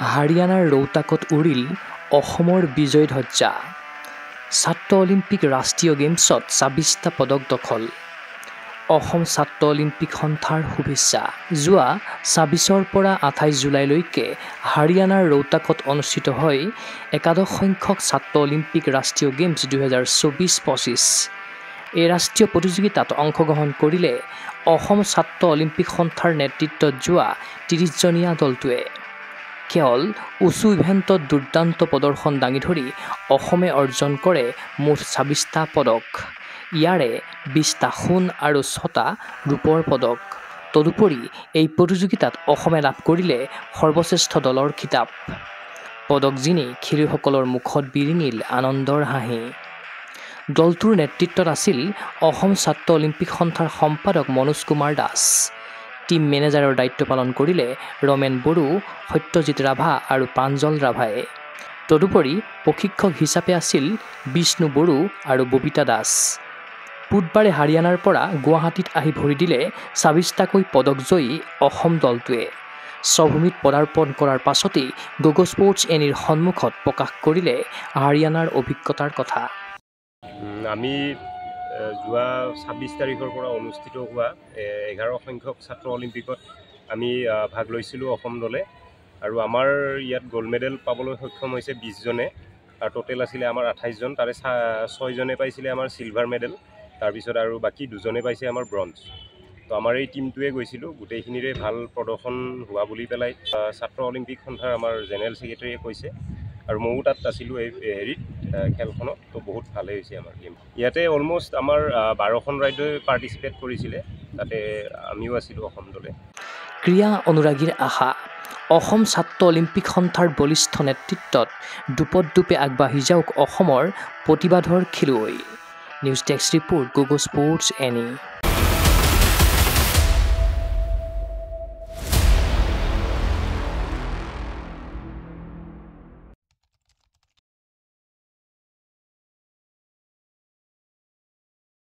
হাৰিয়ানাৰ ৰৌতাকত উৰিল অসমৰ বিজয় ধ্বজা। ছাত্ৰ অলিম্পিক ৰাষ্ট্ৰীয় গেমছত ২৬টা পদক দখল। অসম ছাত্ৰ অলিম্পিক সন্থাৰ শুভেচ্ছা। যোৱা ২৬ৰ পৰা ২৮ জুলাইলৈকে হাৰিয়ানাৰ ৰৌতাকত অনুষ্ঠিত হয় একাদশ সংখ্যক ছাত্ৰ অলিম্পিক ৰাষ্ট্ৰীয় গেমছ ২০২৪-২৫। এই ৰাষ্ট্ৰীয় প্ৰতিযোগিতাত অংশগ্ৰহণ কৰিলে অসম ছাত্ৰ অলিম্পিক সন্থাৰ নেতৃত্বত যোৱা ৩০জনীয়া দলটোৱে। কেৱল উচু ইভেণ্টত দুৰ্দান্ত প্ৰদৰ্শন দাঙি ধৰি অসমে অৰ্জন কৰে মুঠ ২৬টা পদক। ইয়াৰে ২০টা সোণ আৰু ৬টা ৰূপৰ পদক। তদুপৰি এই প্ৰতিযোগিতাত অসমে লাভ কৰিলে সৰ্বশ্ৰেষ্ঠ দলৰ খিতাপ। পদক জিনি খেলুৱৈসকলৰ মুখত বিৰিঙিল আনন্দৰ হাঁহি। দলটোৰ নেতৃত্বত আছিল অসম ছাত্ৰ অলিম্পিক সন্থাৰ সম্পাদক মনোজ কুমাৰ দাস। টীম মেনেজাৰৰ দায়িত্ব পালন কৰিলে ৰমেন বড়ো, সত্যজিৎ ৰাভা আৰু প্ৰাঞ্জল ৰাভাই। তদুপৰি প্ৰশিক্ষক হিচাপে আছিল বিষ্ণু বড়ো আৰু ববিতা দাস। বুধবাৰে হাৰিয়ানাৰ পৰা গুৱাহাটীত আহি ভৰি দিলে ২৬টাকৈ পদকজয়ী অসম দলটোৱে। স্বভূমিত পদাৰ্পণ কৰাৰ পাছতেই গগো স্পৰ্টছ এনিৰ সন্মুখত প্ৰকাশ কৰিলে হাৰিয়ানাৰ অভিজ্ঞতাৰ কথা। আমি যোৱা ২৬ তাৰিখৰ পৰা অনুষ্ঠিত হোৱা ১১ সংখ্যক ছাত্ৰ অলিম্পিকত আমি ভাগ লৈছিলোঁ অসম দলে। আৰু আমাৰ ইয়াত গ'ল্ড মেডেল পাবলৈ সক্ষম হৈছে ২০জনে। আৰু টোটেল আছিলে আমাৰ ২৮জন, তাৰে ৬জনে পাইছিলে আমাৰ চিলভাৰ মেডেল, তাৰপিছত আৰু বাকী 2জনে পাইছে আমাৰ ব্ৰঞ্জ। তো আমাৰ এই টীমটোৱে গৈছিলোঁ, গোটেইখিনিৰে ভাল প্ৰদৰ্শন হোৱা বুলি পেলাই ছাত্ৰ অলিম্পিক সন্থাৰ আমাৰ জেনেৰেল ছেক্ৰেটাৰীয়ে কৈছে। আৰু ময়ো তাত আছিলোঁ এই খেলখনত। তো বহুত ভালেই হৈছে আমাৰ গেম। ইয়াতে অলম'ষ্ট আমাৰ 12খন ৰাজ্যই পাৰ্টিচিপেট কৰিছিলে, তাতে আমিও আছিলোঁ অসম দলে। ক্ৰীড়া অনুৰাগীৰ আশা, অসম ছাত্ৰ অলিম্পিক সন্থাৰ বলিষ্ঠ নেতৃত্বত দোপতদোপে আগবাঢ়ি যাওক অসমৰ প্ৰতিভাধৰ খেলুৱৈ। নিউজ ডেস্ক ৰিপোৰ্ট, গগো স্পৰ্টছ এনি।